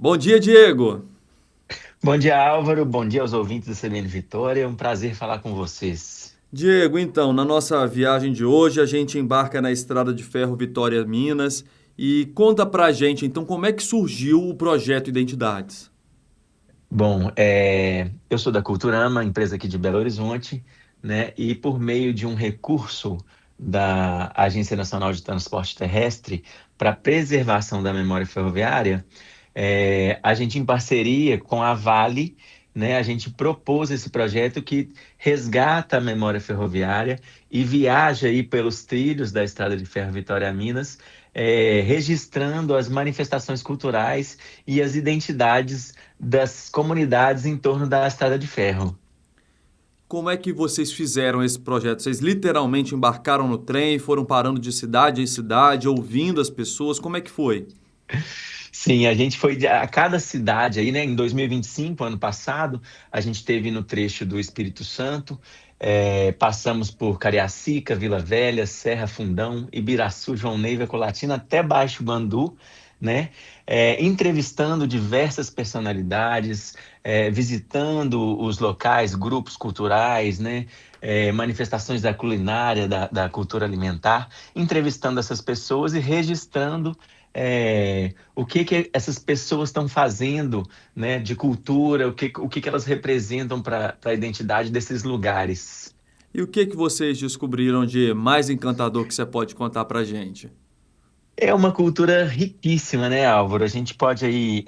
Bom dia, Diego. Bom dia, Álvaro. Bom dia aos ouvintes da CBN Vitória. É um prazer falar com vocês. Diego, então, na nossa viagem de hoje, a gente embarca na Estrada de Ferro Vitória Minas e conta pra gente, então, como é que surgiu o projeto Identidades? Bom, eu sou da Culturama, empresa aqui de Belo Horizonte, né? E por meio de um recurso da Agência Nacional de Transporte Terrestre para preservação da memória ferroviária, a gente, em parceria com a Vale, né, a gente propôs esse projeto que resgata a memória ferroviária e viaja aí pelos trilhos da Estrada de Ferro Vitória a Minas, registrando as manifestações culturais e as identidades das comunidades em torno da Estrada de Ferro. Como é que vocês fizeram esse projeto? Vocês literalmente embarcaram no trem, foram parando de cidade em cidade, ouvindo as pessoas? Como é que foi? Sim, a gente foi a cada cidade aí, né? Em 2025, ano passado, a gente teve no trecho do Espírito Santo, passamos por Cariacica, Vila Velha, Serra Fundão, Ibiraçu, João Neiva, Colatina, até Baixo Bandu, né? Entrevistando diversas personalidades, visitando os locais, grupos culturais, né? Manifestações da culinária, da cultura alimentar, entrevistando essas pessoas e registrando o que que essas pessoas estão fazendo, né, de cultura, o que que elas representam para a identidade desses lugares. E o que vocês descobriram de mais encantador que você pode contar pra gente? É uma cultura riquíssima, né, Álvaro? A gente pode aí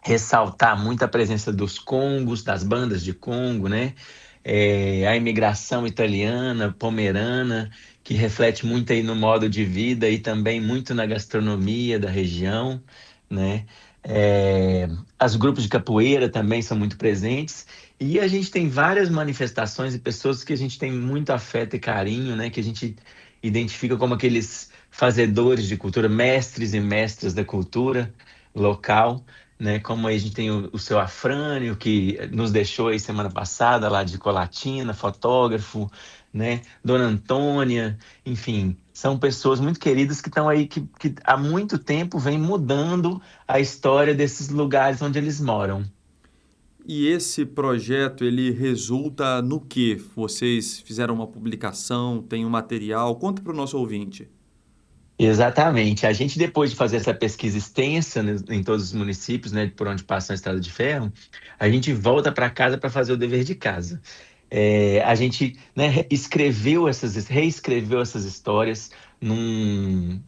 ressaltar muito a presença dos congos, das bandas de Congo, né? A imigração italiana, pomerana, que reflete muito aí no modo de vida e também muito na gastronomia da região, né? É, Os grupos de capoeira também são muito presentes e a gente tem várias manifestações e pessoas que a gente tem muito afeto e carinho, né? Que a gente identifica como aqueles fazedores de cultura, mestres e mestras da cultura local, né? Como aí a gente tem o seu Afrânio, que nos deixou aí semana passada, lá de Colatina, fotógrafo, né? Dona Antônia, enfim, são pessoas muito queridas que estão aí, que há muito tempo vem mudando a história desses lugares onde eles moram. E esse projeto, ele resulta no quê? Vocês fizeram uma publicação, tem um material? Conta para o nosso ouvinte. Exatamente. A gente, depois de fazer essa pesquisa extensa, né, em todos os municípios, né, por onde passa a estrada de ferro, a gente volta para casa para fazer o dever de casa. A gente, né, reescreveu essas histórias num,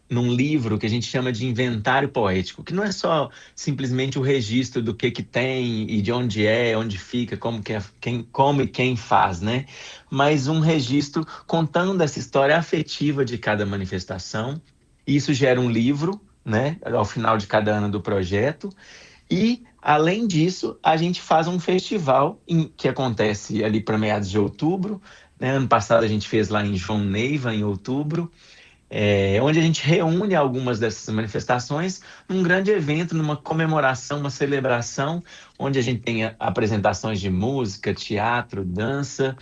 num livro que a gente chama de inventário poético, que não é só simplesmente o registro do que tem e de onde é, onde fica, como que é, quem come e quem faz, né? Mas um registro contando essa história afetiva de cada manifestação. Isso gera um livro, né, ao final de cada ano do projeto. E, além disso, a gente faz um festival que acontece ali para meados de outubro. Né? Ano passado a gente fez lá em João Neiva, em outubro, onde a gente reúne algumas dessas manifestações num grande evento, numa comemoração, uma celebração, onde a gente tem apresentações de música, teatro, dança.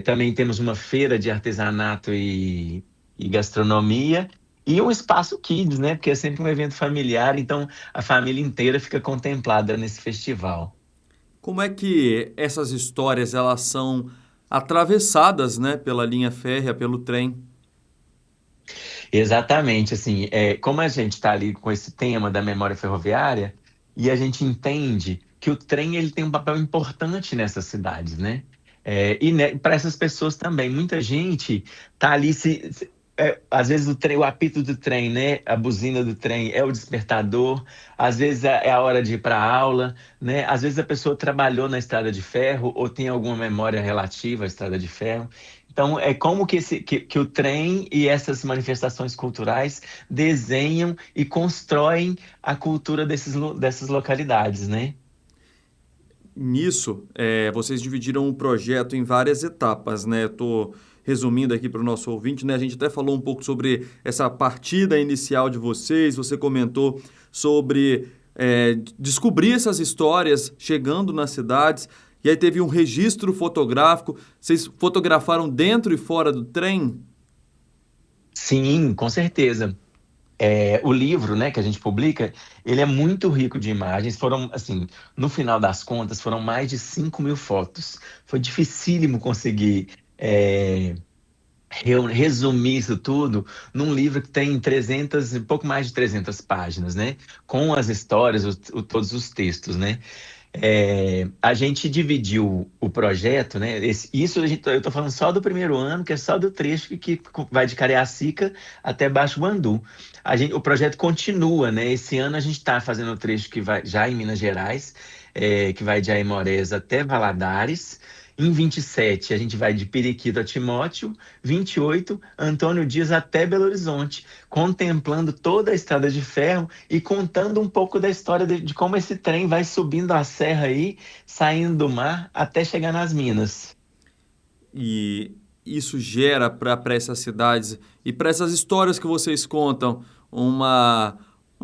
Também temos uma feira de artesanato e gastronomia. E um espaço kids, né? Porque é sempre um evento familiar, então a família inteira fica contemplada nesse festival. Como é que essas histórias elas são atravessadas, né, pela linha férrea, pelo trem? Exatamente, assim, como a gente está ali com esse tema da memória ferroviária, e a gente entende que o trem ele tem um papel importante nessas cidades, né? E né, para essas pessoas também, muita gente tá ali às vezes o apito do trem, né? A buzina do trem é o despertador, às vezes é a hora de ir para a aula, né? Às vezes a pessoa trabalhou na estrada de ferro ou tem alguma memória relativa à estrada de ferro. Então, é como que o trem e essas manifestações culturais desenham e constroem a cultura dessas localidades, né? Nisso, vocês dividiram o projeto em várias etapas, né? Estou resumindo aqui para o nosso ouvinte, né? A gente até falou um pouco sobre essa partida inicial de vocês, você comentou sobre descobrir essas histórias chegando nas cidades, e aí teve um registro fotográfico. Vocês fotografaram dentro e fora do trem? Sim, com certeza. O livro, né, que a gente publica, ele é muito rico de imagens. Foram, assim, no final das contas, foram mais de 5.000 fotos. Foi dificílimo conseguir é, resumir isso tudo num livro que tem 300, um pouco mais de 300 páginas, né? Com as histórias, todos os textos, né? A gente dividiu o projeto, né? Eu estou falando só do primeiro ano, que é só do trecho que vai de Cariacica até Baixo Guandu. O projeto continua, né? Esse ano a gente está fazendo o trecho que vai já em Minas Gerais, que vai de Aimorés até Valadares. Em 27, a gente vai de Periquito a Timóteo. 28, Antônio Dias até Belo Horizonte, contemplando toda a estrada de ferro e contando um pouco da história de como esse trem vai subindo a serra aí, saindo do mar até chegar nas minas. E isso gera para essas cidades e para essas histórias que vocês contam uma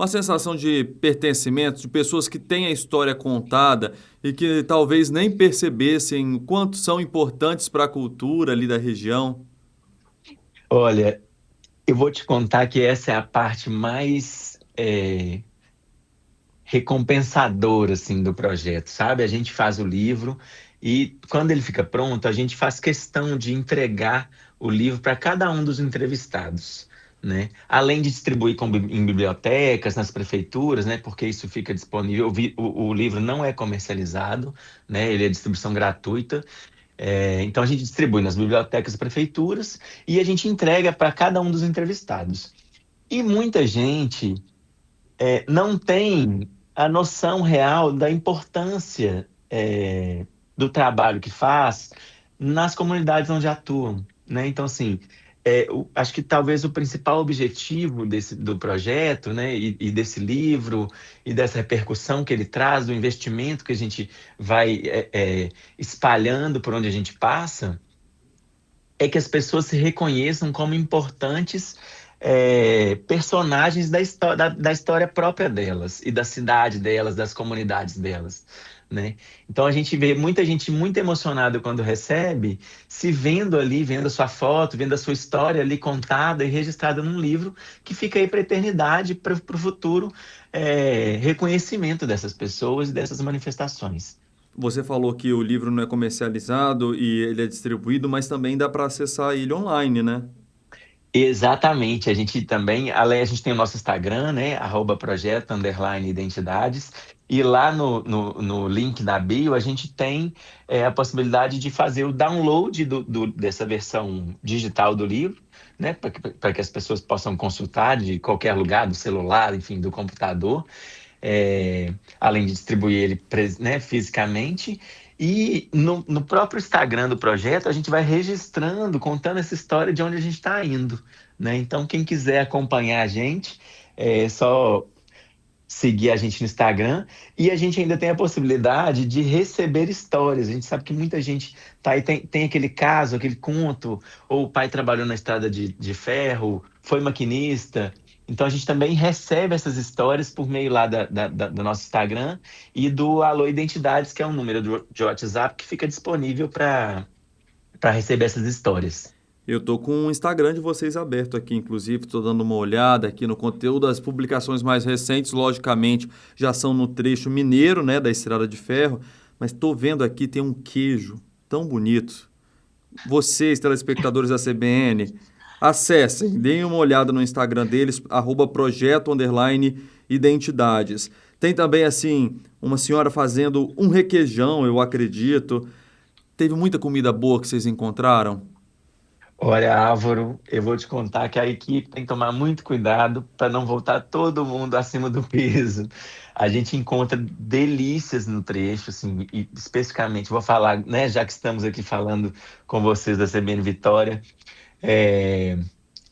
sensação de pertencimento, de pessoas que têm a história contada e que talvez nem percebessem o quanto são importantes para a cultura ali da região. Olha, eu vou te contar que essa é a parte mais recompensadora assim do projeto, sabe? A gente faz o livro e quando ele fica pronto, a gente faz questão de entregar o livro para cada um dos entrevistados, né? Além de distribuir em bibliotecas, nas prefeituras, né? Porque isso fica disponível. O livro não é comercializado, né? Ele é distribuição gratuita. Então a gente distribui nas bibliotecas e prefeituras e a gente entrega para cada um dos entrevistados. E muita gente não tem a noção real da importância do trabalho que faz nas comunidades onde atuam, né? Então, assim, acho que talvez o principal objetivo do projeto, né, e desse livro, e dessa repercussão que ele traz, do investimento que a gente vai espalhando por onde a gente passa, é que as pessoas se reconheçam como importantes personagens da história própria delas e da cidade delas, das comunidades delas, né? Então a gente vê muita gente muito emocionada quando recebe, se vendo ali, vendo a sua foto, vendo a sua história ali contada e registrada num livro que fica aí para a eternidade, para o futuro reconhecimento dessas pessoas e dessas manifestações. Você falou que o livro não é comercializado e ele é distribuído, mas também dá para acessar ele online, né? Exatamente, a gente também, além, a gente tem o nosso Instagram, né, @projeto_identidades, e lá no link da bio a gente tem a possibilidade de fazer o download dessa versão digital do livro, né, para que as pessoas possam consultar de qualquer lugar, do celular, enfim, do computador, além de distribuir ele né, fisicamente. E no próprio Instagram do projeto, a gente vai registrando, contando essa história de onde a gente está indo, né? Então, quem quiser acompanhar a gente, é só seguir a gente no Instagram. E a gente ainda tem a possibilidade de receber histórias. A gente sabe que muita gente tá aí, tem aquele caso, aquele conto, ou o pai trabalhou na estrada de ferro, foi maquinista. Então a gente também recebe essas histórias por meio lá do nosso Instagram e do Alô Identidades, que é um número de WhatsApp que fica disponível para receber essas histórias. Eu tô com o Instagram de vocês aberto aqui, inclusive, estou dando uma olhada aqui no conteúdo. As publicações mais recentes, logicamente, já são no trecho mineiro, né, da Estrada de Ferro, mas estou vendo aqui, tem um queijo tão bonito. Vocês, telespectadores da CBN, acessem, deem uma olhada no Instagram deles, @projeto_identidades. Tem também, assim, uma senhora fazendo um requeijão, eu acredito. Teve muita comida boa que vocês encontraram? Olha, Álvaro, eu vou te contar que a equipe tem que tomar muito cuidado para não voltar todo mundo acima do peso. A gente encontra delícias no trecho, assim, e especificamente vou falar, né, já que estamos aqui falando com vocês da CBN Vitória, é,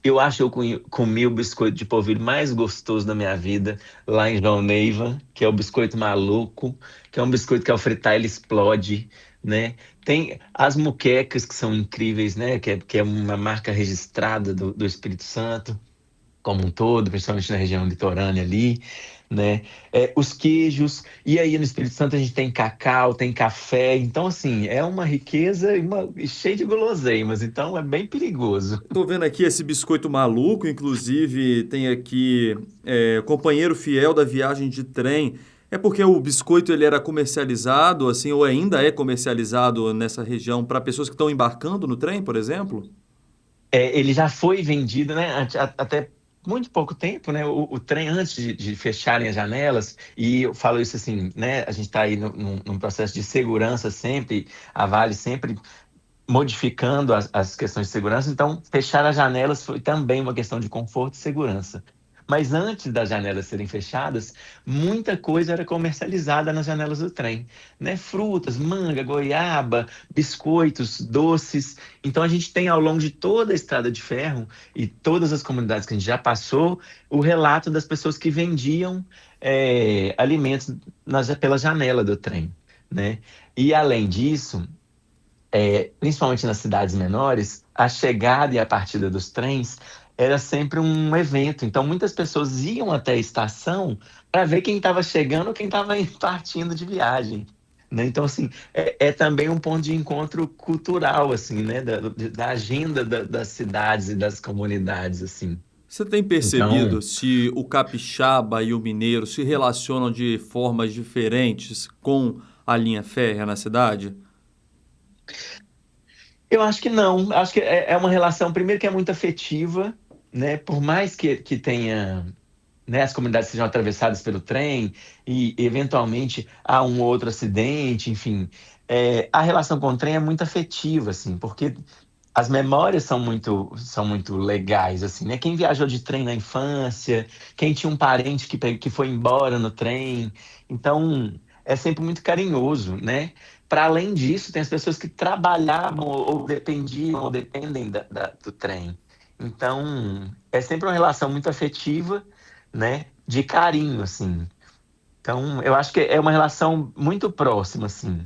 eu acho que eu comi o biscoito de polvilho mais gostoso da minha vida lá em João Neiva, que é o biscoito maluco, que é um biscoito que ao fritar ele explode, né? Tem as muquecas que são incríveis, né? Que é uma marca registrada do Espírito Santo como um todo, principalmente na região litorânea ali, né? Os queijos, e aí no Espírito Santo a gente tem cacau, tem café, então assim, é uma riqueza e cheia de guloseimas, então é bem perigoso. Tô vendo aqui esse biscoito maluco, inclusive tem aqui companheiro fiel da viagem de trem. É porque o biscoito ele era comercializado, assim, ou ainda é comercializado nessa região para pessoas que estão embarcando no trem, por exemplo? Ele já foi vendido, né, até muito pouco tempo, né, o trem antes de fecharem as janelas, e eu falo isso assim, né, a gente está aí num processo de segurança sempre, a Vale sempre modificando as questões de segurança, então fechar as janelas foi também uma questão de conforto e segurança. Mas antes das janelas serem fechadas, muita coisa era comercializada nas janelas do trem, né? Frutas, manga, goiaba, biscoitos, doces. Então a gente tem ao longo de toda a Estrada de Ferro e todas as comunidades que a gente já passou, o relato das pessoas que vendiam alimentos pela janela do trem, né? E além disso, principalmente nas cidades menores, a chegada e a partida dos trens era sempre um evento. Então, muitas pessoas iam até a estação para ver quem estava chegando ou quem estava partindo de viagem. Né? Então, assim, é também um ponto de encontro cultural, assim, né? Da agenda das cidades e das comunidades, assim. Você tem percebido Então, se o capixaba e o mineiro se relacionam de formas diferentes com a linha férrea na cidade? eu acho que não. Acho que é uma relação, primeiro, que é muito afetiva, né? Por mais que tenha, né, as comunidades sejam atravessadas pelo trem e eventualmente há um ou outro acidente, enfim, a relação com o trem é muito afetiva, assim, porque as memórias são muito legais, assim, né? Quem viajou de trem na infância, quem tinha um parente que foi embora no trem, então é sempre muito carinhoso, né? Para além disso, tem as pessoas que trabalhavam ou dependiam ou dependem do trem. Então, é sempre uma relação muito afetiva, né? De carinho, assim. Então, eu acho que é uma relação muito próxima, assim.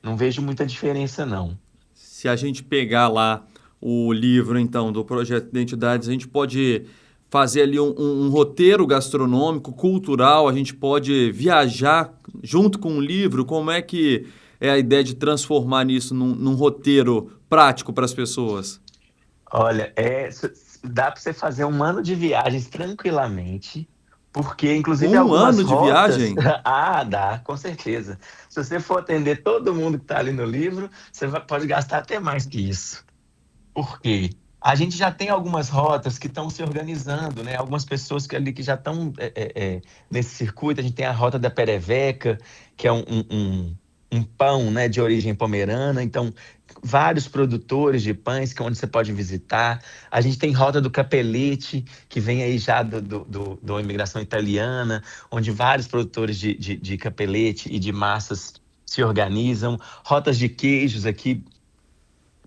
Não vejo muita diferença, não. Se a gente pegar lá o livro, então, do Projeto Identidades, a gente pode fazer ali um roteiro gastronômico, cultural, a gente pode viajar junto com o livro. Como é que é a ideia de transformar nisso num roteiro prático para as pessoas? Olha, dá para você fazer um ano de viagens tranquilamente, porque inclusive Um algumas ano de rotas, viagem? dá, com certeza. Se você for atender todo mundo que está ali no livro, você pode gastar até mais que isso. Por quê? A gente já tem algumas rotas que estão se organizando, né? Algumas pessoas que já estão nesse circuito. A gente tem a rota da Pereveca, que é um pão, né, de origem pomerana. Então, vários produtores de pães que é onde você pode visitar. A gente tem rota do Capelete, que vem aí já da imigração italiana, onde vários produtores de capelete e de massas se organizam. Rotas de queijos aqui,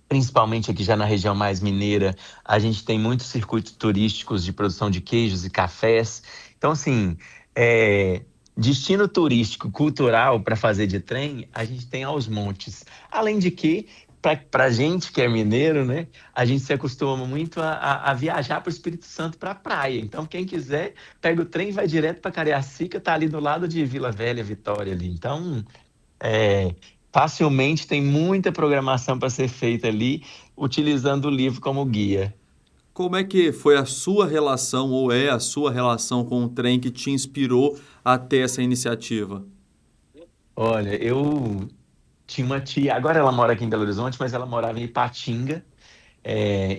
principalmente aqui já na região mais mineira, a gente tem muitos circuitos turísticos de produção de queijos e cafés. Então, assim, destino turístico, cultural para fazer de trem, a gente tem aos montes. Além de que, para a gente que é mineiro, né, a gente se acostuma muito a viajar para o Espírito Santo, para a praia. Então, quem quiser, pega o trem e vai direto para Cariacica, tá ali do lado de Vila Velha, Vitória ali. Então, é, facilmente tem muita programação para ser feita ali, utilizando o livro como guia. Como é que foi a sua relação ou é a sua relação com o trem que te inspirou a ter essa iniciativa? Olha, eu tinha uma tia, agora ela mora aqui em Belo Horizonte, mas ela morava em Ipatinga.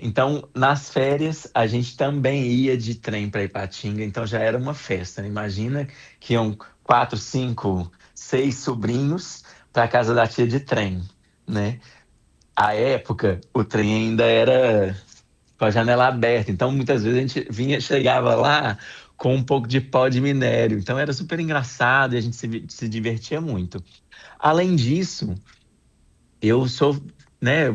Então, nas férias, a gente também ia de trem para Ipatinga, então já era uma festa, né? Imagina que iam quatro, cinco, seis sobrinhos para casa da tia de trem, né? À época, o trem ainda era com a janela aberta. Então, muitas vezes a gente chegava lá com um pouco de pó de minério. Então, era super engraçado e a gente se divertia muito. Além disso, eu sou, né,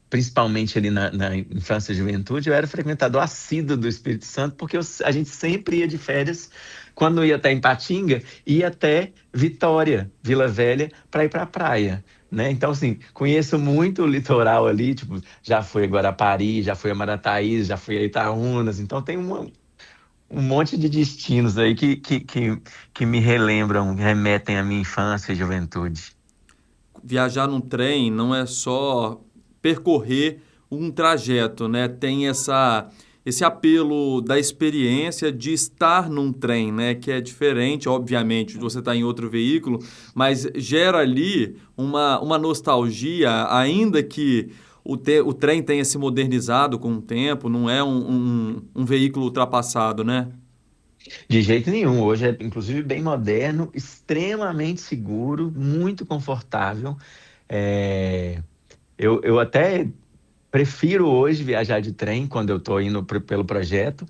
principalmente ali na infância e juventude, eu era frequentador assíduo do Espírito Santo, porque a gente sempre ia de férias, quando ia até em Patinga, ia até Vitória, Vila Velha, para ir para a praia. Né? Então, assim, conheço muito o litoral ali, tipo, já fui a Guarapari, já fui a Marataízes, já fui a Itaúnas, então tem um monte de destinos aí que me relembram, remetem à minha infância e juventude. Viajar num trem não é só percorrer um trajeto, né? Tem esse apelo da experiência de estar num trem, né? Que é diferente, obviamente, de você estar em outro veículo, mas gera ali uma nostalgia, ainda que o trem tenha se modernizado com o tempo, não é um veículo ultrapassado, né? De jeito nenhum. Hoje é, inclusive, bem moderno, extremamente seguro, muito confortável. É, eu até prefiro hoje viajar de trem quando eu estou indo pelo projeto.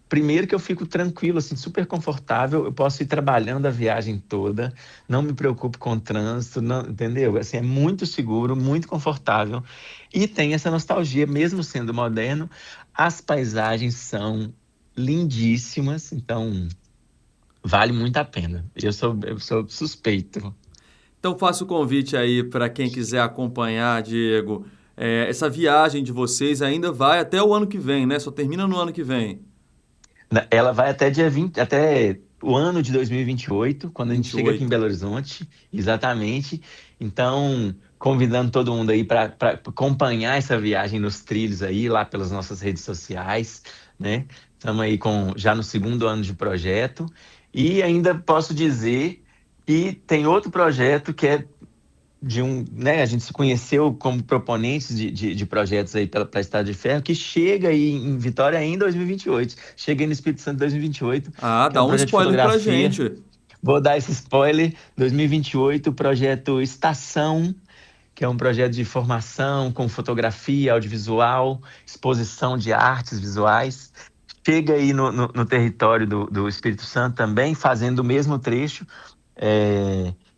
Primeiro que eu fico tranquilo, assim, super confortável, eu posso ir trabalhando a viagem toda, não me preocupo com o trânsito, não, entendeu? Assim, é muito seguro, muito confortável e tem essa nostalgia, mesmo sendo moderno, as paisagens são lindíssimas, então vale muito a pena. Eu sou suspeito. Então faço o convite aí para quem quiser acompanhar, Diego. Essa viagem de vocês ainda vai até o ano que vem, né? Só termina no ano que vem, Ela vai até dia 20, até o ano de 2028, quando a gente chega aqui em 28. Belo Horizonte, exatamente. Então, convidando todo mundo aí para acompanhar essa viagem nos trilhos aí, lá pelas nossas redes sociais, né? Estamos aí já no segundo ano de projeto. E ainda posso dizer que tem outro projeto que é né, a gente se conheceu como proponentes de projetos aí para a Estrada de Ferro, que chega aí em Vitória em 2028. Chega aí no Espírito Santo em 2028, Ah, que é dá um um projeto de spoiler pra fotografia. gente. Vou dar esse spoiler, 2028, o projeto Estação, que é um projeto de formação com fotografia, audiovisual, exposição de artes visuais. Chega aí no território do Espírito Santo também, fazendo o mesmo trecho,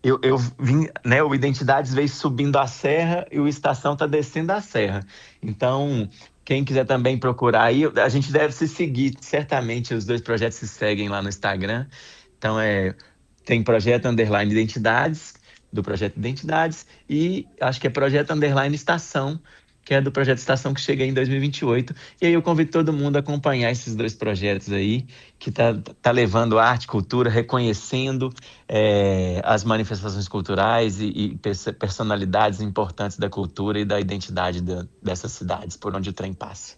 eu vim, né? O Identidades veio subindo a serra e o Estação tá descendo a serra. Então, quem quiser também procurar aí, a gente deve se seguir, certamente os dois projetos se seguem lá no Instagram. Então, tem projeto underline Identidades, do projeto Identidades, e acho que é projeto underline Estação, que é do projeto Estação que chega em 2028. E aí eu convido todo mundo a acompanhar esses dois projetos aí, que tá levando arte, cultura, reconhecendo as manifestações culturais e personalidades importantes da cultura e da identidade dessas cidades por onde o trem passa.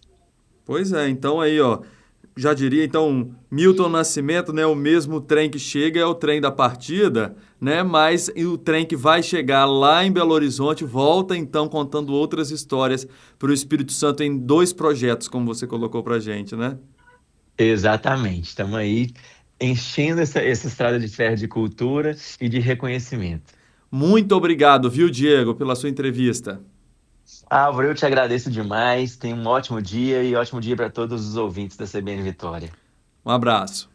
Pois é, então aí, ó, já diria então Milton Nascimento, né, o mesmo trem que chega é o trem da partida, né? Mas o trem que vai chegar lá em Belo Horizonte volta então contando outras histórias para o Espírito Santo em dois projetos, como você colocou pra gente, né? Exatamente, estamos aí enchendo essa estrada de ferro de cultura e de reconhecimento. Muito obrigado, viu, Diego, pela sua entrevista. Álvaro, eu te agradeço demais. Tenha um ótimo dia e ótimo dia para todos os ouvintes da CBN Vitória. Um abraço.